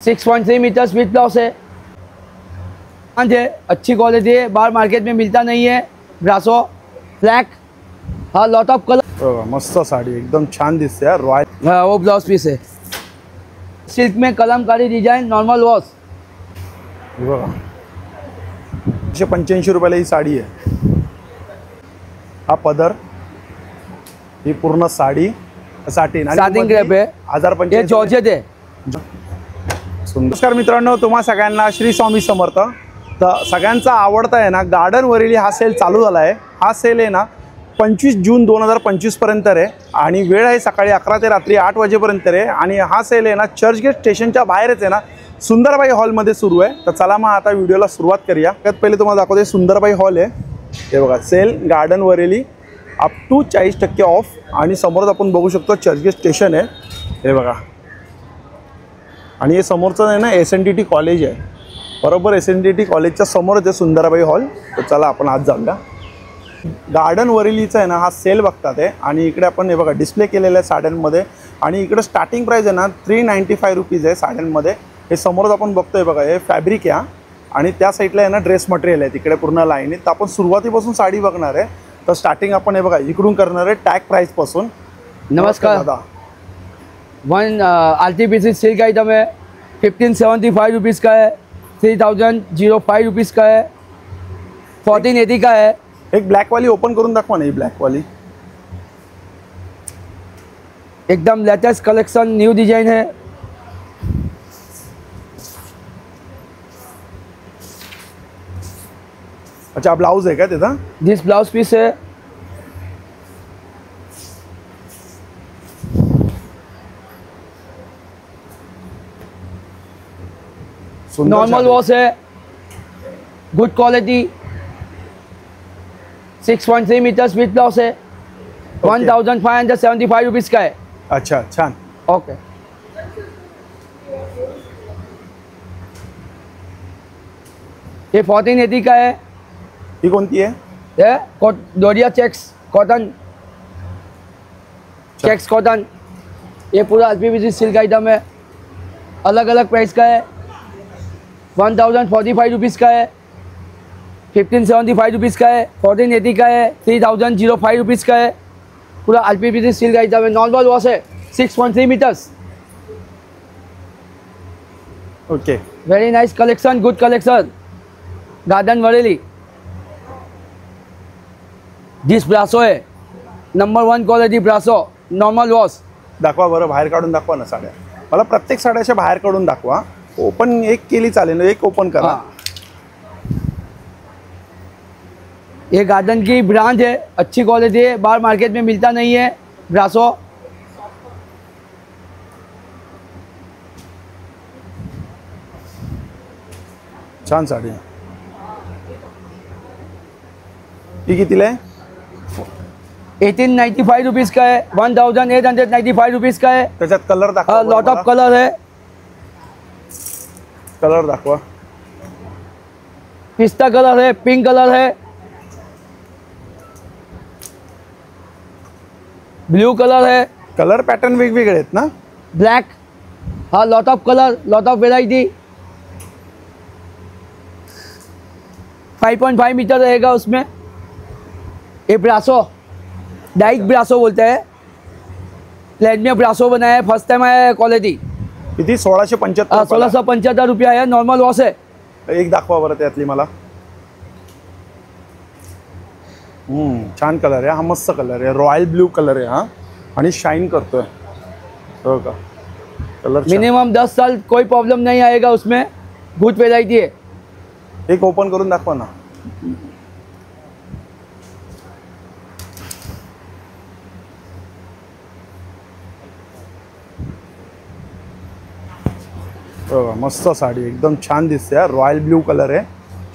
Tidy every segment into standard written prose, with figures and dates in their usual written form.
6.3 metres with blouse है, अच्छी quality है, बाहर मार्केट में मिलता नहीं है। ब्रासो ब्लैक, हाँ लॉट ऑफ कलर, मस्त साड़ी एकदम छान दिसते यार रॉयल। हाँ वो ब्लाउज पीस है, सिल्क में कलमकारी डिजाइन, नॉर्मल वॉश। 185 रुपयाला ही साडी आहे। हा पदर, ही पूर्ण साडी साटिन ग्रेप है, 1085 जॉर्जेट है। नमस्कार मित्रांनो, तुम्हा सगळ्यांना श्री स्वामी समर्थ। तर सगळ्यांचा आवडता आहे ना गार्डन वरील हा सेल चालू झाला आहे। हा सेल आहे ना 25 जून 2025 पर्यंत आहे आणि वेळ आहे सकाळी 11 ते रात्री 8 वाजेपर्यंत आहे आणि हा सेल आहे ना चर्चगेट स्टेशनच्या बाहेरच आहे ना सुंदरबाई हॉलमध्ये सुरू आहे। तर चला मग आता व्हिडिओला सुरुवात करूया। त्यात पहिले तुम्हाला दाखवते सुंदरबाई हॉल आहे। हे बघा सेल गार्डन वरील अप टू 40% ऑफ आणि समोरच आपण बघू शकतो चर्चगेट स्टेशन आहे। हे बघा आणि हे समोरचं आहे ना SNDT कॉलेज आहे, बरोबर SNDT कॉलेजच्या समोरच आहे सुंदरबाई हॉल। तर चला आपण आज जाऊया। गार्डन वरीलीचा आहे ना हा सेल बघतात आहे आणि इकडे आपण हे बघा डिस्प्ले केलेला आहे साड्यांमध्ये आणि इकडे स्टार्टिंग प्राइस आहे ना 395 रुपीज आहे साड्यांमध्ये। हे समोरच आपण बघतोय बघा, हे फॅब्रिक आहे आणि त्या साईडला आहे ना ड्रेस मटेरियल आहे तिकडे पूर्ण लाईनीत। तर आपण सुरुवातीपासून साडी बघणार आहे। तर स्टार्टिंग आपण हे बघा इकडून करणार आहे टॅग प्राइस पासून। नमस्कार दादा, वन आरटीपीसी सिल्क आइटम है, 1575 रुपीज़ का है, 3005 रुपीज़ का है, 1480 का है। एक ब्लैक वाली ओपन करून दाखवा ना, ही ब्लैक वाली एकदम लेटेस्ट कलेक्शन, न्यू डिजाइन है। अच्छा ब्लाउज है क्या त्याचा? दिस ब्लाउज पीस है, नॉर्मल वॉश है, good quality, 6.3 metres with blouse है, 1575 रुपीज़ का है। अच्छा छान, ओके। ये 1480 का है। ही कोणती है? ये डोरिया चेक्स कॉटन, चेक्स कॉटन, ये पूरा आरटीपीसी सिल्क आइटम है, अलग अलग प्राइस का है। 1045 रुपीज़ का है, 1575 रुपीज़ का है, 1480 का है, 3005 रुपीज़ का है। पूरा आरटीपीसी सिल्क आइटम है, नॉर्मल वॉश है, 6.3 metres. Okay, very nice collection, good collection, Garden Vareli. This brasso है, number 1 quality brasso, normal wash. दाखवा बरं, बाहेर काढून दाखवा ना साड्या। मला प्रत्येक साड्याच्या बाहेर काढून दाखवा। ओपन एक केली चालेल, एक ओपन करा। ये गार्डन की ब्रांड है, अच्छी क्वालिटी है, बाहर मार्केट में मिलता नहीं है। ब्रासो छान साडी। ही कितीला आहे? 1895 रुपीज़ का है, 1895 रुपीज़ का है। त्याच्यात कलर दाखवा, लॉट ऑफ कलर है। कलर दाखवा। पिस्ता कलर है, पिंक कलर है, ब्लू कलर है, कलर पॅटर्न वेगवेगळे आहेत ना? ब्लैक, हाँ lot of colour, lot of variety. 5.5 metre रहेगा उसमें। ये ब्रासो, डाइक ब्रासो बोलते हैं, प्लेट में ब्रासो बनाया है, फर्स्ट टाइम आया है क्वालिटी। किती? 1675। 1675 रुपया है, नॉर्मल वॉश है। एक दाखवा बरं त्यातली मला। छान कलर आहे हा, मस्त कलर आहे, रॉयल ब्लू कलर आहे हा आणि शाईन करतोय। हो का, कलर मिनिमम 10 साल कोई प्रॉब्लम नहीं आएगा उसमें, गुड वेराइटी है। एक ओपन करून दाखवा ना। बघा मस्त साडी, एकदम छान दिसते यार, रॉयल ब्लू कलर आहे,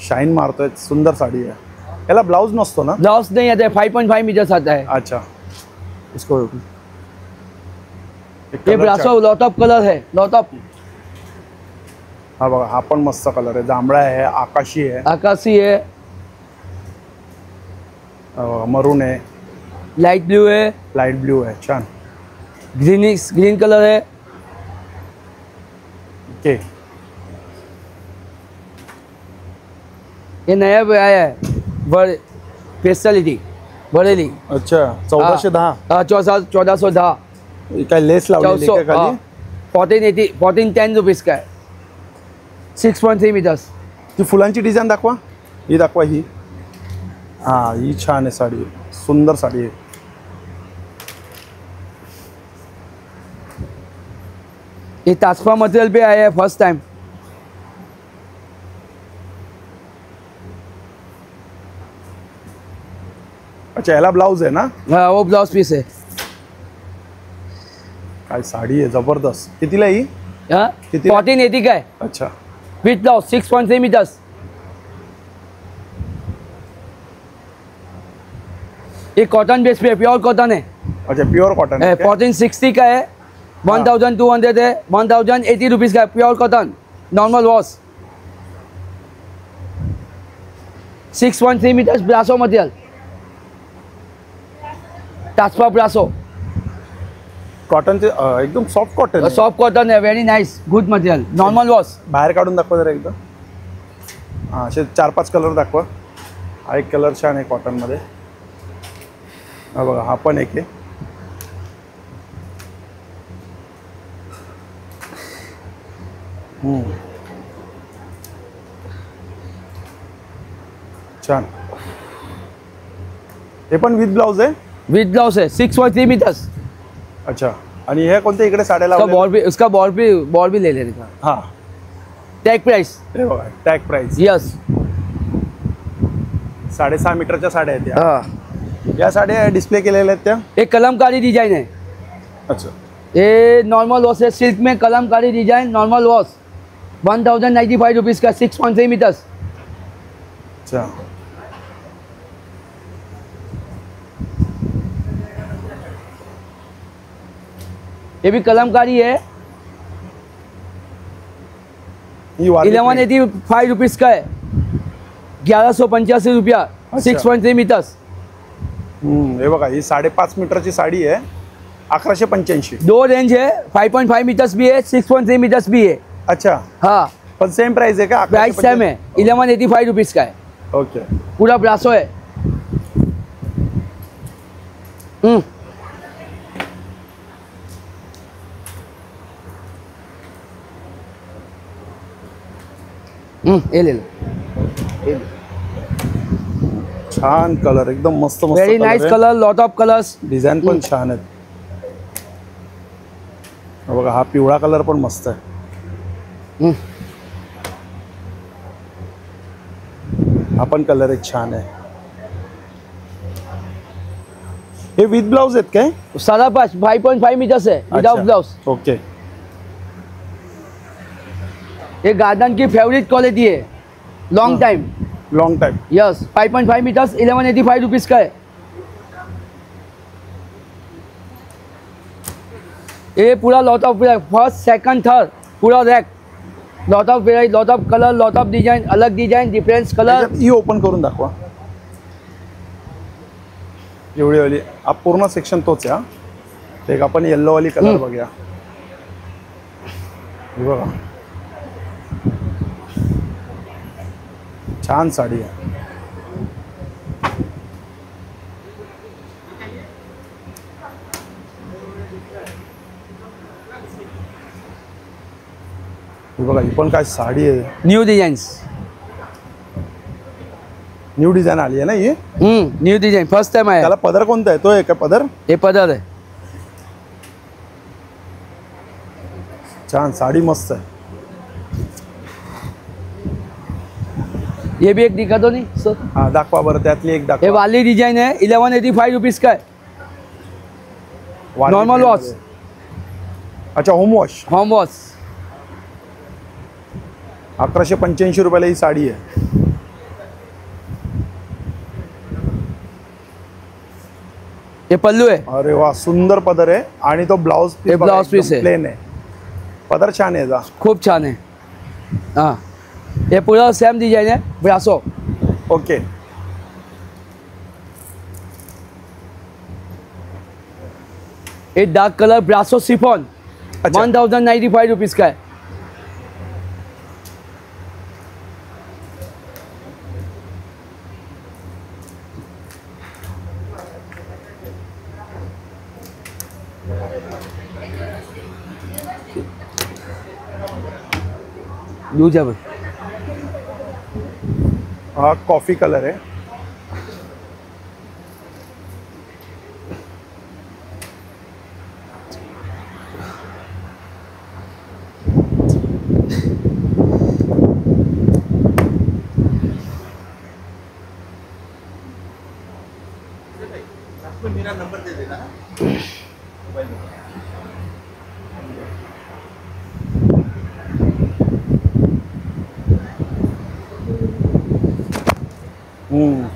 शाईन मारतोय, सुंदर साडी आहे। याला ब्लाउज नसतो ना? ब्लाउज नहीं आता है, 5.5 मीटर्स आता है। अच्छा, इसको ये ब्रासो लॉट ऑफ कलर है, लॉट ऑफ। हा बघा, हा पण मस्त कलर आहे, जांभळा आहे, आकाशी आहे, आकाशी है, मरून आहे, लाइट ब्लू है, लाइट ब्लू आहे, छान। ग्रीन कलर है। ओके, ये नया भी आया है, स्पेशलिटी बरेली। अच्छा 1410. हाँ 1410 काय लेस लावलेली का खाली? 1410 रुपीज का है, 6.3 मीटर्स। ती फुलांची डिझाईन दाखवा, ही दाखवा ही. हां ही छान आहे साडी, सुंदर साडी आहे. ये तासपा मटेरियल पे आया है फर्स्ट टाइम। अच्छा याला ब्लाऊज आहे ना? हाँ वो ब्लाउज पीस है। काय साडी आहे जबरदस्त. कितीला ही? हाँ किती? 1480 का है अच्छा विथ ब्लाउज, 6.3 मीटर्स। ये कॉटन बेस पे, प्योर कॉटन है। अच्छा प्योर कॉटन है. 1460 का है, 1200 है, 1080 रुपीज़ का है, pure cotton, normal wash, 6.3 metres brasso material, टास्पा ब्रासो, कॉटनचे एकदम सॉफ्ट कॉटन. सॉफ्ट कॉटन है, very nice, good material, normal wash. बाहेर काढून दाखवा जरा एकदा. हां असे 4-5 कलर दाखवा. हा एक कलर छान आहे कॉटनमध्ये. हा बघा हा पण एक आहे. छान. हे पण विथ ब्लाउज आहे? विथ ब्लाउज है, 6.3 मीटर्स। अच्छा आणि हे कोणते इकडे साड्या उसका लावल्या? बॉल भी ले लेने का। हां टैग प्राइस, हे बघा टॅग प्राइस. यस। 6.5 मीटरच्या साड्या आहेत या. हाँ या साड्या डिस्प्ले केलेल्या आहेत त्या? एक कलमकारी डिजाइन है, अच्छा ये नॉर्मल वॉश है, सिल्क में Kalamkari design, normal wash, 1095 rupees का, 6.3 मीटर्स। अच्छा ये भी कलमकारी है, ही वारली 1185 रुपीज़ का है, 1185 रुपया, अच्छा। 6.3 मीटर्स। हे बघा ही 5.5 मीटरची साडी आहे, 1185. दो रेंज है, 5.5 मीटर्स भी है, 6.3 मीटर्स भी है। अच्छा हाँ पण सेम प्राइस आहे का? प्राइस सेम है, 1185 रुपीज़ का है, ओके. पूरा ब्रासो है। ये ले लो, छान कलर, एकदम मस्त मस्त very nice colour, lot of colours. Design पण छान आहेत. हा बघा हा पिवळा कलर पण मस्त आहे. हा पण कलर एक छान आहे. हे विथ ब्लाउज आहेत काय? 5.5 मीटर्स है विदाउट ब्लाउज। ओके. ये गार्डन की फेवरेट क्वालिटी है, long time, long time. Yes. 5.5 metres, 1185 rupees का है। ये पूरा lot of first second third पूरा rack, lot of variety, lot of colour, lot of design, अलग डिजाइन, डिफरेंस कलर। ही ओपन करून दाखवा. एवढी वाली हा पूर्ण सेक्शन तोच आहे. हा एक आपण येल्लो वाली कलर बघूया. हे बघा छान साडी आहे. हे बघा ही पण काय साडी आहे, न्यू डिजाइन्स, न्यू डिझाईन आली आहे ना ही. न्यू डिजाइन फर्स्ट टाइम आया। त्याला पदर कोणता आहे? तो आहे का पदर? ये पदर है, छान साडी मस्त आहे. ये भी एक दिखा दो नहीं सर। हा दाखवा बरं, त्यातली एक ये दाखवा. वाली डिजाइन है, 1185 रुपीज़ का है, वाली नॉर्मल प्रिंट वॉश, मध्ये. अच्छा होम वॉश. Home wash. 1185 रुपयाला ही साडी आहे. ये पल्लू है, अरे वा सुंदर पदर आहे आणि तो ब्लाउज हे ब्लाउज पीस आहे. प्लेन आहे. पदर छान आहे याचा. खूब छान है। हाँ ये पूरा सेम डिजाइन है, ब्रासो। ओके. ये डार्क कलर ब्रासो सिफॉन, अच्छा. 1095 रुपीज़ का है। लूज है बस। हा कॉफी कलर आहे। मेरा नंबर दे देना।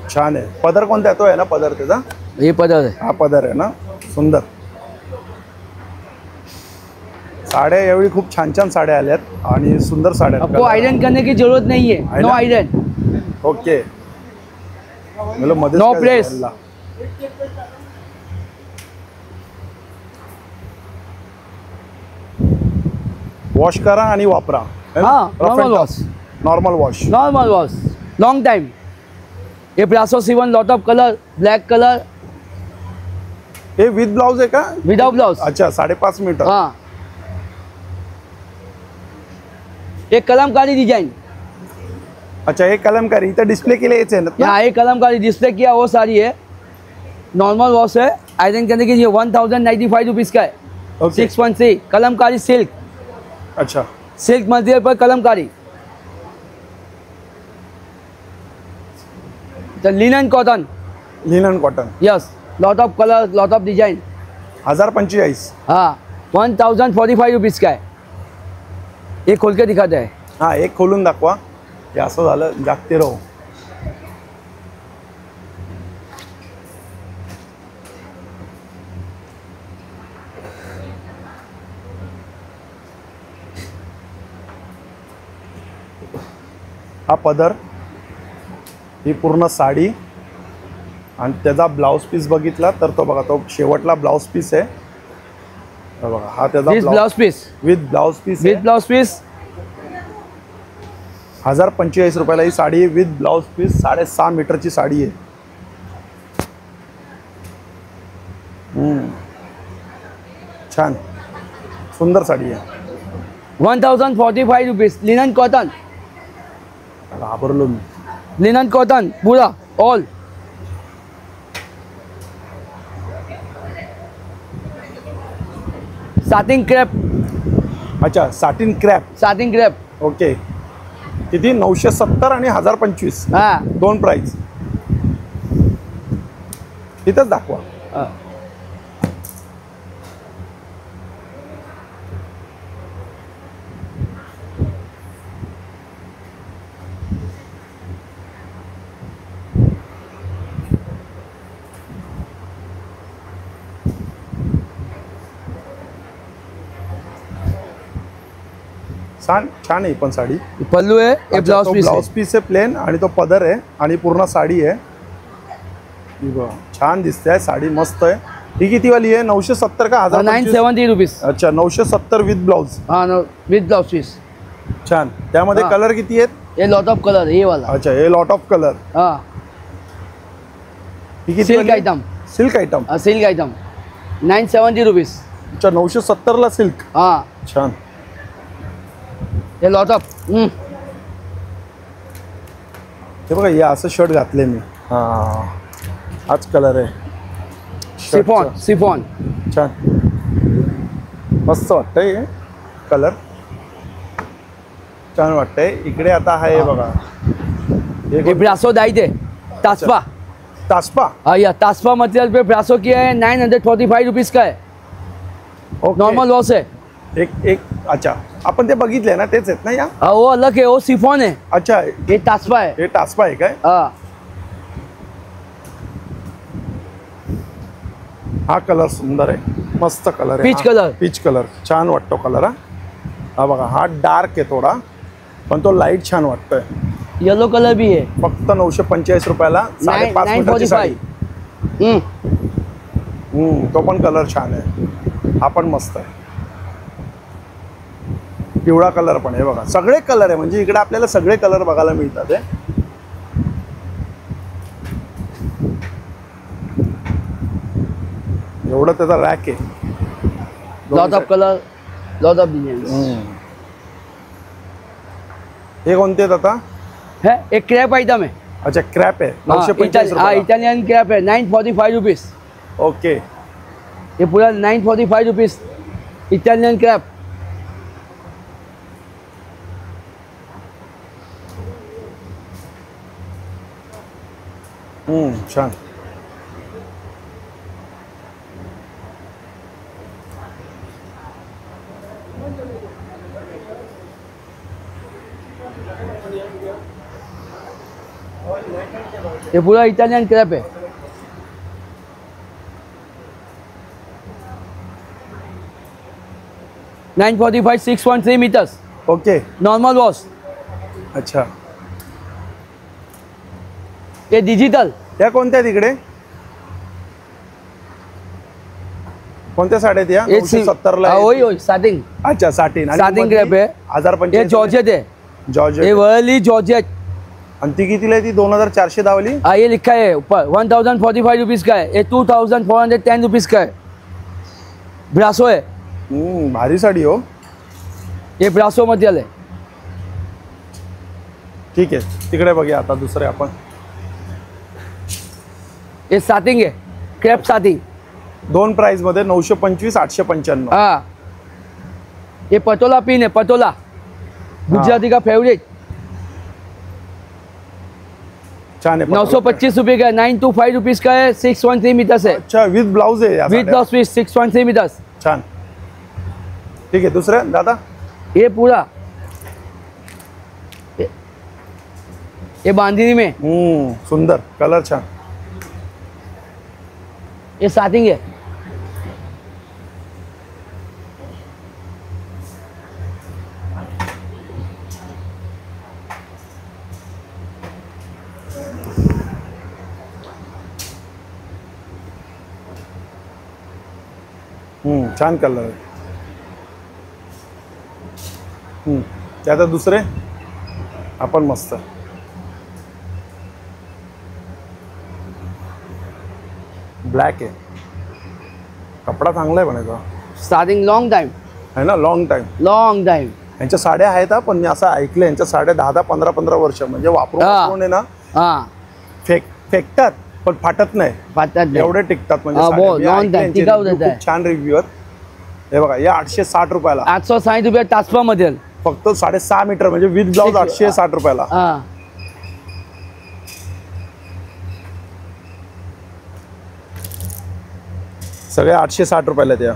छान आहे। पदर कोणता आहे? तो आहे ना पदर त्याचा? ये पदर है। हा पदर आहे ना, सुंदर। साड्या यावेळी खूप छान छान साड्या आल्यात आणि सुंदर साड्या आहेत। आपको आयरन करने की जरूरत नहीं है, नो आयरन। ओके, मतलब मध्ये नो प्रेस। वॉश करा आणि वापरा। हाँ, normal wash. Normal wash. Normal wash, long time. ये ब्रासो सिवन, lot of colour, black colour. हे विथ ब्लाउज आहे का? Without blouse. अच्छा, 5.5 मीटर। हाँ, एक कलमकारी डिजाइन। अच्छा, एक कलमकारी इथं डिस्प्ले केले याचे ना? यहाँ एक कलमकारी डिस्प्ले किया वो सारी है। नॉर्मल वॉश है, आयरन करने के लिए 1095 रुपीज़ का है। ओके। 6.3 कलमकारी सिल्क। अच्छा, सिल्क मटेरियल पर कलमकारी। तो linen cotton. Linen cotton. Yes, lot of colour, lot of design. 1045। हाँ, 1045 रुपीज़ का है। ये खोल के दिखाते हैं। हा, एक खोलून दाखवा। हे असं झालं, जागते राहू। हा पदर, ही पूर्ण साडी आणि त्याचा ब्लाउज पीस बघितला तर तो बघा, तो शेवटला ब्लाउज पीस आहे। हा बघा, हा त्याचा blouse piece with blouse piece. With blouse piece 1045 रुपयाला ही साडी विथ ब्लाउज पीस। 6.5 मीटरची साडी आहे। छान सुंदर साडी आहे। 1045 रुपीज़। Linen cotton. घाबरलो मी। लिनन कॉटन पूरा ऑल। Satin crepe. अच्छा, satin crepe. Satin crepe. Okay, किती? 970 आणि 1025 हाँ, दोन प्राइस। इथंच दाखवा। हाँ। छान आहे पण साडी। पल्लू है, ये ब्लाउज पीस है। ब्लाउज पीस आहे प्लेन आणि तो पदर आहे आणि पूर्ण साडी आहे। ही बघा, छान दिसते साडी, मस्त आहे। ही किती वाली आहे? 970 का 1025? 970 रुपीज़। अच्छा, 970 विथ ब्लाउज। हाँ, विथ ब्लाउज पीस। छान। त्यामध्ये हाँ। कलर किती आहेत? ये लॉट ऑफ कलर, ये वाला। अच्छा, हे लॉट ऑफ कलर। हाँ, ही किती सिल्क वाली? आइटम। Silk item. हाँ, सिल्क आइटम 970 रुपीज़। अच्छा, 970 ला सिल्क। हाँ, छान। ये लॉट ऑफ। हे बघा, हे असं शर्ट घातले मी। हा, हाच कलर आहे। Chiffon, chiffon. छान, मस्त वाटतंय हे कलर, छान वाटतंय। इकडे आता आहे बघा, ये ब्रासो डाइट है, तासपा। तासपा। हाँ, यह तासपा मटेरियल पे ब्रासो किया है। 945 रुपीज़ का है। ओके। नॉर्मल वॉश है। एक अच्छा, आपण ते बघितले ना, तेच आहेत ना या? हाँ, वो अलग है, वो सिफॉन है। अच्छा, ये तासपा है। हे टासपा आहे काय? हाँ, हा कलर सुंदर आहे, मस्त कलर आहे। Peach colour. पीच कलर छान वाटतो कलर। हा बघा, हा डार्क आहे थोडा, पण तो लाईट छान वाटतोय। येलो कलर भी है। फक्त 945 रुपयाला 5.5 मीटरची साडी। 945। तो पण कलर छान आहे, हा पण मस्त आहे। पिवळा कलर पण आहे बघा, सगळे कलर आहे, म्हणजे इकडे आपल्याला सगळे कलर बघायला मिळतात। एवढं त्याचा रॅक आहे। Lot of colour, lot of design. हे कोणते आहेत आता? है एक क्रैप आइटम है। अच्छा क्रॅप आहे, हाँ 945 रुपये। इटालियन क्रैप है 945 रुपीज़। ओके, ये पूरा 945 रुपीज़ इटालियन क्रैप। छान। ये पूरा इटालियन क्रैप है। $945 6.3 मीटर्स ओके, नॉर्मल वॉश। अच्छा। ये डिजिटल या कोणत्या तिकडे? कोणत्या साड्या आहेत या? 970 ला वही वही साटिंग अच्छा साटिन साटिन क्रैप है। 1045 ये जॉर्जेट है, जॉर्जेट ये वर्ली जॉर्जेट। आणि ती कितीला आहे ती? 2400 दावली। ये लिखा है ऊपर 1045 रुपीज़ का है। ये 2410 रुपीज़ का है। ब्रासो है, भारी साडी हो। ये ब्रासो मटेरियल है। ठीक आहे, तिकडे बघूया आता दुसरे आपण। ये साटिंग है, क्रैप साटिंग। दोन प्राइस मध्ये 925 895। हाँ ये पटोला पिन है, पटोला गुजराती का फेवरेट। छान आहे। 925 रुपये का है। 925 रुपीज़ का है। 613 मीटर्स है अच्छा विथ ब्लाउज आहे या विथ साड्या? Blouse piece 613 metres. छान, ठीक आहे। दुसरे दादा? ये पूरा ये बांधनी में सुंदर कलर, छान। ये साटिंग है। छान कलर आहे। ते आता दुसरे आपण मस्त ब्लॅक आहे, कपडा चांगला आहे म्हणायचा। स्टार्टिंग लॉन्ग टाइम है ना, लॉंग टाइम। Long time. यांच्या साड्या आहेत हा, पण मी असं ऐकलं यांच्या साड्या 10 15 वर्ष म्हणजे वापरून आहे ना, हाँ फेकतात पण फाटत नाही, पता नहीं। एवढे टिकतात म्हणजे हाँ, साड्या। बहुत मी long ऐकलं time, यांचे टिकाऊ review रहता है। खूप छान रिव्ह्यू आहेत। हे बघा या 860 रुपयाला 860 रुपये ट्रांसफर मटेरियल। फक्त 6.5 मीटर म्हणजे विथ ब्लाउज 860 रुपयाला। हाँ सगळे 860 रुपयाला त्या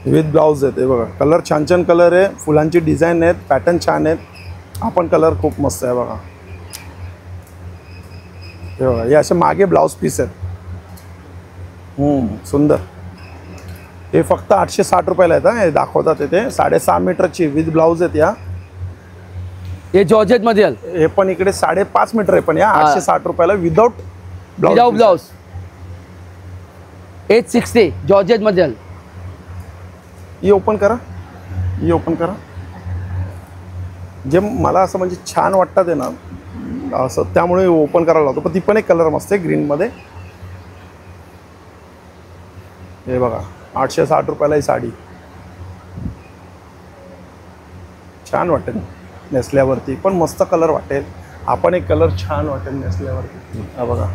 विथ ब्लाउज आहेत। हे बघा कलर छान छान कलर आहे, फुलांची डिझाईन आहेत, पॅटर्न छान आहेत। आपण कलर खूप मस्त आहे बघा। हे बघा हे असे मागे ब्लाउज पीस आहेत, सुंदर। हे फक्त 860 रुपयाला आहेत। हे दाखवतात ते 6.5 मीटरची विथ ब्लाउज आहेत या। ये जॉर्जेट मटेरियल हे पण इकडे 5.5 मीटर आहे, पण या 860 रुपयाला without without blouse. 860 georgette material. ये ओपन करा, ये ओपन करा। जे मला असं म्हणजे छान वाटतं ते ना असं, त्यामुळे ओपन करायला लावतो। पण ती पण एक कलर मस्त आहे ग्रीनमध्ये। हे बघा 860 रुपयाला ही साडी छान वाटेल नेसल्यावरती, पण मस्त कलर वाटेल। आपण एक कलर छान वाटेल नेसल्यावरती। हा बघा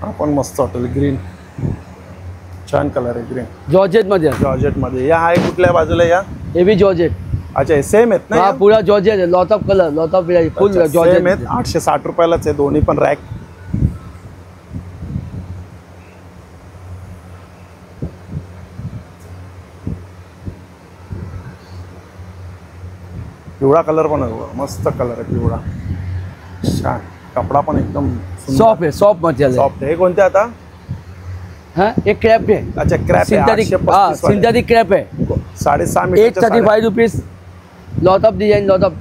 आपण मस्त वाटेल ग्रीन, छान कलर आहे ग्रीन जॉर्जेट मटेरियल। जॉर्जेट मध्ये। या आहे कुठल्या बाजूला या? ये भी जॉर्जेट। अच्छा हे सेम आहेत ना? हाँ पूरा जॉर्जेट है, lot of colour, lot of full same georgette. आहेत। 860 रुपयालाच आहे दोन्ही पण रॅक। पिवळा कलर पण आहे, मस्त कलर आहे पिवळा, छान। कपडा पण एकदम सॉफ्ट है, सॉफ्ट मटेरियल है। सॉफ्ट आहे। हे कोणते आता? हाँ एक क्रैप है, अच्छा क्रॅप सिंथेटिक। हाँ सिंथेटिक क्रैप है। 6.5 metre 835 rupees. Lot of design, lot of.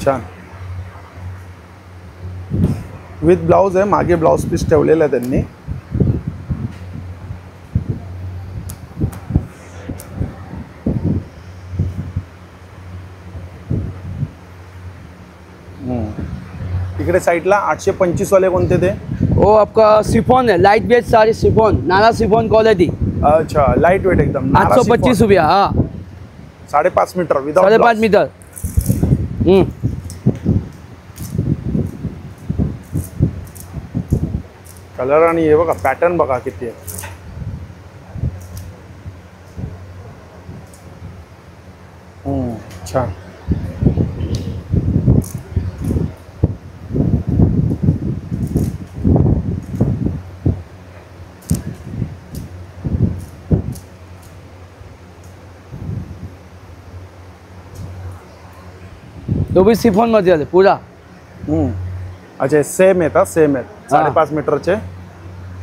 छान विथ ब्लाउज आहे, मागे ब्लाउज पीस ठेवलेलं आहे त्यांनी। इकडे साईडला 825 वाले कोणते ते? वो आपका सिफोन है, लाइट वेट साड़ी सिफोन, नाना सिफोन क्वालिटी, अच्छा लाइट वेट एकदम. 825 रुपया. हाँ 5.5 मीटर विदाउट 5.5 मीटर. कलर आणि हे बघा पॅटर्न बघा किती आहे. छान. तो भी सिफोन मटेरियल है पूरा. अच्छा सेम आहेत. सेम आहेत 5.5 मीटरचे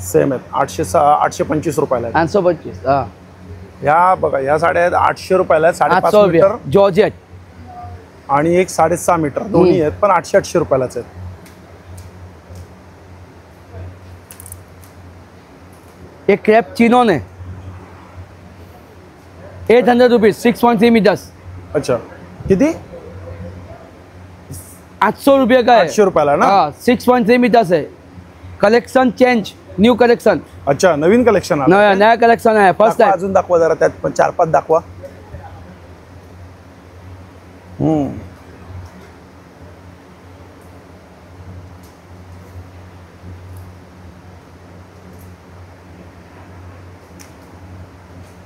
सेम आहेत. 825 रुपयाला आहेत. 825. हाँ ह्या बघा ह्या साड्या आहेत 800 रुपयाला आहेत. 5.5 800 रुपया मीटर जॉर्जेट. आणि एक 6.5 मीटर दोन्ही आहेत पण 800 रुपयालाच आहेत. एक क्रैप चिनोन है 800 रुपीज 6.3 मीटर्स. अच्छा किती 800 रुपये का है. 800 रुपयाला ना. हाँ 6.3 मीटर्स है. Collection change, new collection. अच्छा नवीन कलेक्शन आलं. नया नया कलेक्शन है फर्स्ट दाखवा, टाइम. अजून दाखवा जरा त्यात पण 4-5 दाखवा.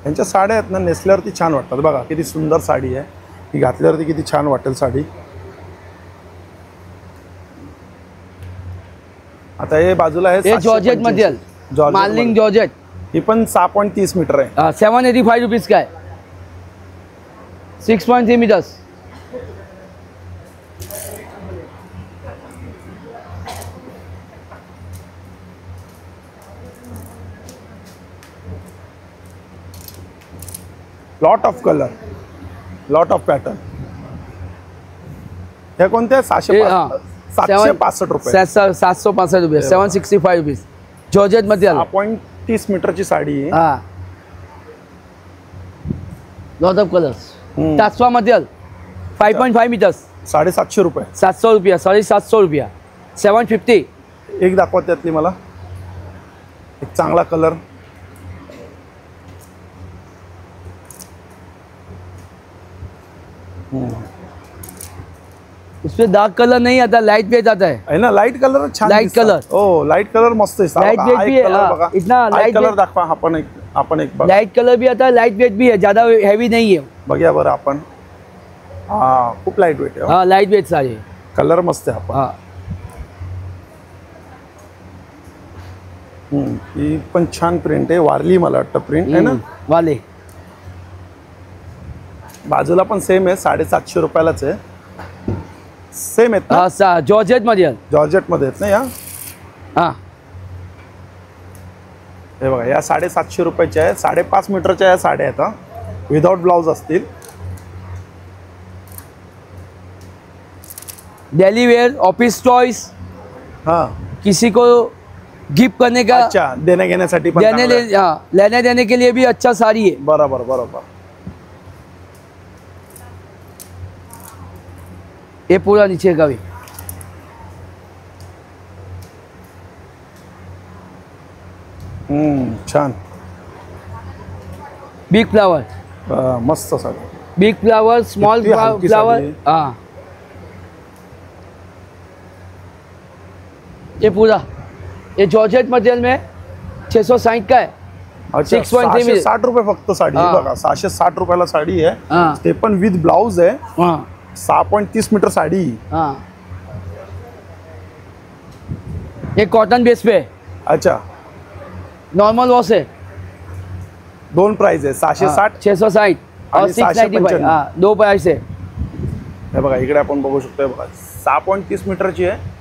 यांच्या साड्या आहेत ना नेसल्यावरती छान वाटतात. बघा किती सुंदर साडी आहे ही. घातल्यावरती किती छान वाटेल साडी. आता हे बाजूला आहे ये जॉर्जेट मटेरियल, मार्लिंग जॉर्जेट. ही पण 6.30 मीटर आहे. 785 रुपीज का है. 6.3 metres. Lot of colour, lot of pattern. हे कोणते ये, 765 रुपये. 765 रुपये. 765 रुपीज जॉर्जेट मटेरियल. 6.30 मीटरची साडी आहे. हाँ लॉट ऑफ कलर्स. टासवा मटेरियल 5.5 मीटर्स 750 रुपये. 700 रुपया 750 रुपया. 750. एक दाखवा त्यातली मला. एक चांगला कलर. उसपे डार्क कलर नहीं आता, लाइट वेट आता है ना. लाईट कलर छान. Light color. हो लाईट कलर मस्त आहे. Light weight भी है, हाँ, इतना light कलर weight- दाखवा. आपण एक बघा. लाइट कलर भी आता है, लाइट वेट भी है, ज़्यादा हैवी नहीं है. बघूया बरं आपण. हा खूप लाईट वेट आहे. हाँ लाइट वेट साड़ी. कलर मस्त आहे. आपण हाँ ही पण छान प्रिंट आहे. वारली मला वाटतं प्रिंट आहे ना. वाले बाजूला पण सेम आहे. 750 रुपयालाच आहे. सेम आहेत ना. हाँ जॉर्जेट मटेरियल. जॉर्जेट मध्ये आहेत ना या. हाँ हे बघा या 750 रुपयाच्या आहे. 5.5 मीटरच्या या साड्या आहेत. विदाउट ब्लाउज असतील. डेली वेयर, ऑफिस चॉइस, हाँ किसी को गिफ्ट करने का, अच्छा देणे घेण्यासाठी पण देने चांगलं आहे. हाँ लेने देने के लिए भी अच्छा साड़ी है. बरोबर बरोबर. ये पूरा नीचे का भी. छान. बिग फ्लावर, मस्त साडी. बिग फ्लावर, स्मॉल कितनी हल्की फ्लावर. साड़ी है. हाँ ये पूरा ये जॉर्जेट मटेरियल में 660 का है. अच्छा 6.3 660 रुपये फक्त साडी. हा. बघा 660 रुपयाला साडी आहे. हाँ ते पण विथ ब्लाउज आहे. हाँ 6.30 मीटर साडी. हाँ ये कॉटन बेस पे है, अच्छा नॉर्मल वॉश है. दोन प्राइस आहे. 660. 660 और आणि 695. 695. हाँ दो प्राइस है. हे बघा इकडे आपण बघू शकतो. हे बघा 6.30 मीटरची आहे.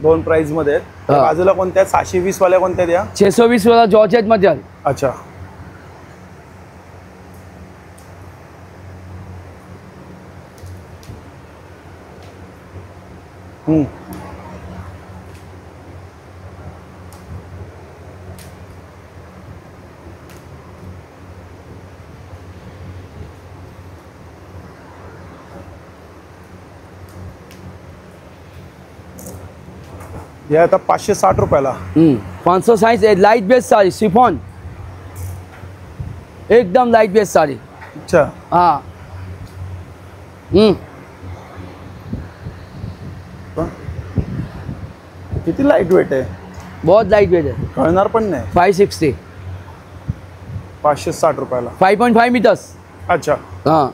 दोन प्राइस मध्ये आहेत. हा. बाजूला कोणत्या 620 वाल्या कोणत्या द्या. 620 वाला जॉर्जेट मटेरियल. अच्छा हे आता 560 रुपयाला. 560 लाइट वेट साड़ी शिफॉन, एकदम लाइट वेट साड़ी. अच्छा. हाँ. किती लाईट वेट आहे. बहुत लाइट वेट है. कळणार पण नाही. 560. 560 रुपयाला. 5.5 मीटर्स. अच्छा. हाँ.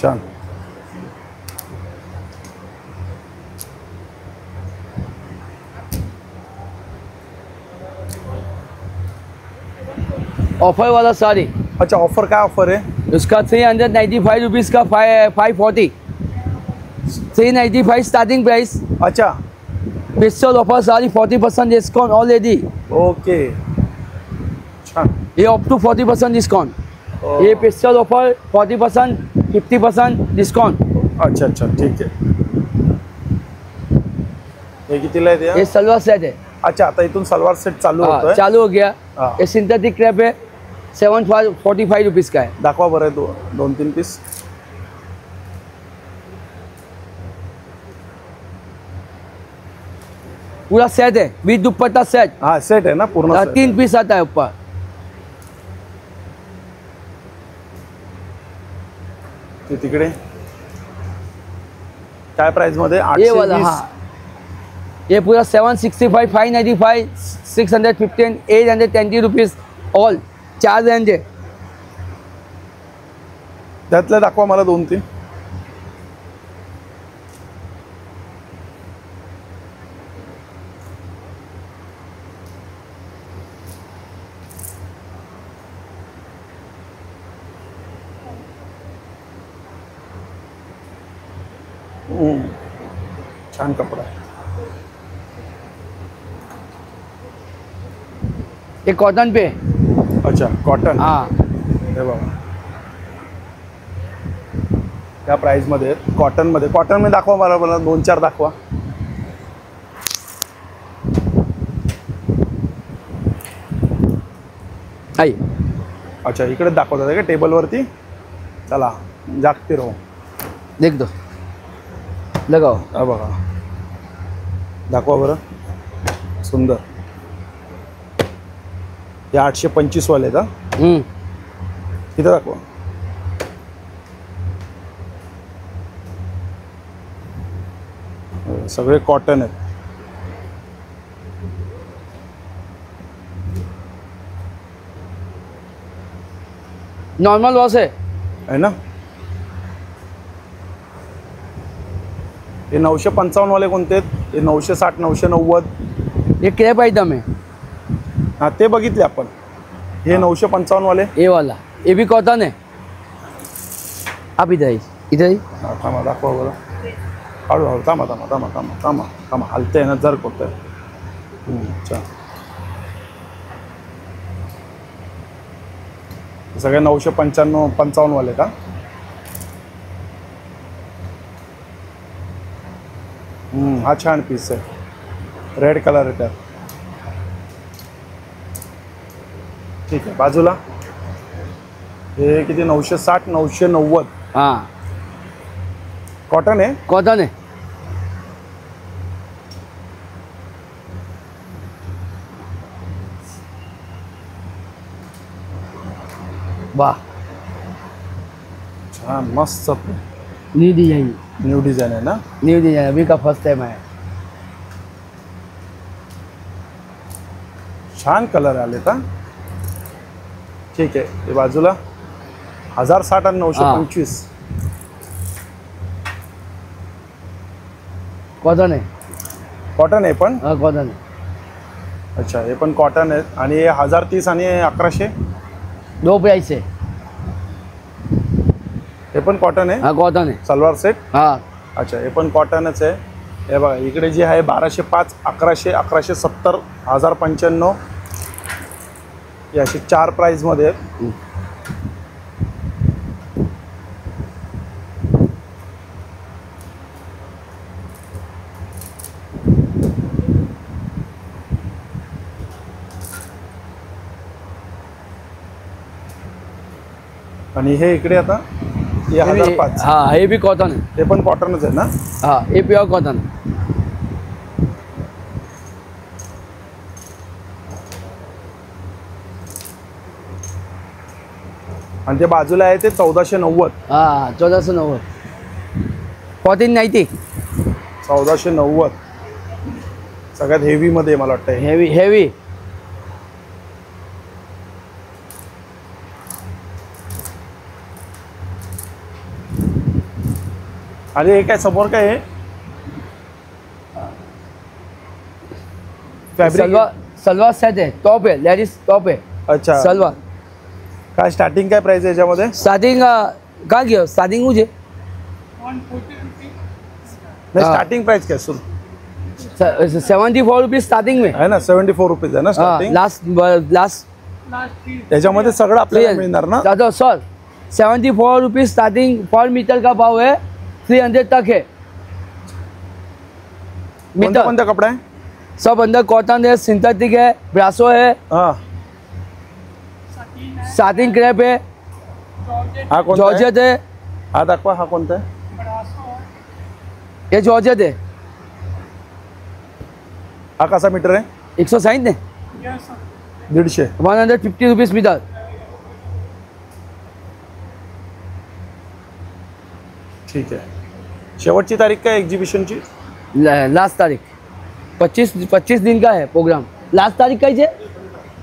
छान. ऑफर वाला साड़ी. अच्छा, ऑफर काय ऑफर आहे. उसका 395 रुपीज़ का 540. 395 स्टार्टिंग प्राइस. अच्छा. Special offer sari 40% discount already. Okay. छान. ये अप टू 40% डिस्काउंट. ओ. ये स्पेशल ऑफर 40%, 50% डिस्काउंट. अच्छा अच्छा, ठीक आहे. हे कितीला आहे ते. ये सलवार सेट है. अच्छा, आता इथून सलवार सेट चालू होतोय. चालू हो गया. हाँ. ये सिंथेटिक क्रैप है. 745 रुपीज़ का है. दाखवा बरं. 2-3 पीस. पूरा सेट है विद दुपट्टा सेट. हाँ, सेट आहे ना पूर्ण. 3 पीस आता है ऊपर. ते तिकडे काय प्राइस मध्ये. ये वाला. 820. हाँ. ये पूरा 765, 595, 615, 820 रुपीज़ ऑल. 4 रेंज है. त्यातले दाखवा मला 2-3. छान कपडा आहे. ये कॉटन पे. अच्छा, कॉटन. हाँ. हे बघा त्या प्राइस मध्ये कॉटन मध्ये. कॉटन मध्ये दाखवा मला 2-4 दाखवा. आई. अच्छा, इकडे दाखवतात का टेबलवरती. चला जागते राहू. देख दो. लगाओ. हा बघा. दाखवा बरं. सुंदर. हे 825 वाले का. इथं दाखवा. सगळे कॉटन आहेत. नॉर्मल वॉश है ना. हे 955 वाले कोणते आहेत. हे 960, 990. ये क्रैप आइटम है. हां, ते बघितले आपण. हे 955 वाले. ये वाला ये भी कॉटन है. आप इधर ही, इधर ही. हां, थांबा दाखवा बरं. हळूहळू थांबा. हलते ना, जर होत आहे. अच्छा, सगळे 995, 55 वाले का. हा छान पीस आहे. रेड कलर आहे त्यात. ठीक आहे. बाजूला हे किती. 960, 990. हाँ. कॉटन आहे. कॉटन है. वाह. छान मस्त. New design. न्यू डिझाईन आहे ना. न्यू डिजाइन अभी का फर्स्ट टाइम है. छान कलर आले का. ठीक आहे. हे बाजूला 1060 आणि 925. कॉटन है. कॉटन आहे पण. हाँ कॉटन है. अच्छा, हे पण कॉटन आहे. आणि हे 1030 आणि 1100. 2 प्राइस है. हे पण कॉटन आहे. हाँ कॉटन है. सलवार सेट. हाँ. अच्छा, हे पण कॉटनच आहे. हे बघा इकडे जे आहे 1205, 1100, 1170, 1095. हे असे 4 प्राइसमध्ये आहेत. आणि हे इकडे आता हे 1005. हाँ ये भी कॉटन है. हे पण कॉटनच आहे ना? हाँ ये प्योर कॉटन. आणि ते बाजूला आहे ते 1490. हाँ 1490. 1490. 1490 सगळ्यात हेवी मध्ये मला वाटतं. Heavy heavy. आणि हे काय समोर काय आहे? फॅब्रिक. सलवार सलवार सेट है. टॉप है. लेडीज टॉप है. अच्छा. सलवार. काय स्टार्टिंग काय प्राइस आहे याच्यामध्ये? स्टार्टिंग का गया स्टार्टिंग मुझे 140 रुपीज. नाही स्टार्टिंग प्राइस काय सुरू 74 रुपीज स्टार्टिंग में आहे ना? 74 रुपीज आहे ना स्टार्टिंग. लास्ट याच्यामध्ये सगळं आपल्याला मिळणार ना? दादा सर 74 रुपीज स्टार्टिंग पर मीटर का भाव है. 300 तक है मीटर. कोणता कपडा आहे? सब अंदर कॉटन है, सिंथेटिक है, ब्रासो है, हां. साटिन क्रेप है, हा कोणता आहे? जॉर्जेट है. हा दाखवा. हा कोणता आहे? ये जॉर्जेट है. हा कसा मीटर आहे? 160 ने 150. 150 रुपीज मीटर. ठीक आहे. शेवटची तारीख काय एक्झिबिशनची? लास्ट तारीख 25 दिन का है प्रोग्राम. लास्ट तारीख कैसे?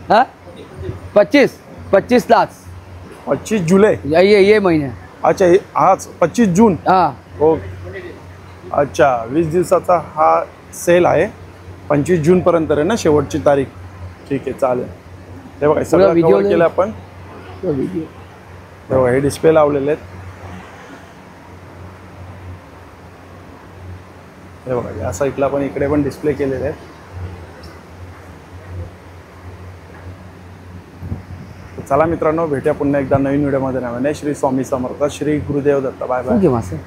हाँ 25 लास्ट. 25 जुलै. ये महीने. अच्छा आज 25 जून. हाँ ओके. अच्छा 20 दिवसाचा हा सेल आहे. 25 जूनपर्यंत आहे ना शेवटची तारीख. ठीक आहे चालेल. हे बघा सगळं कव्हर केलं आपण. हे बघा हे डिस्प्ले लावलेले आहेत. हे बघा या साईडला पण इकडे पण डिस्प्ले केलेले आहेत. चला मित्रांनो भेटूया पुन्हा एकदा नवीन व्हिडिओमध्ये. नव्याने Shri Swami Samarth. Shri Gurudev Datta. Bye bye. Okay master.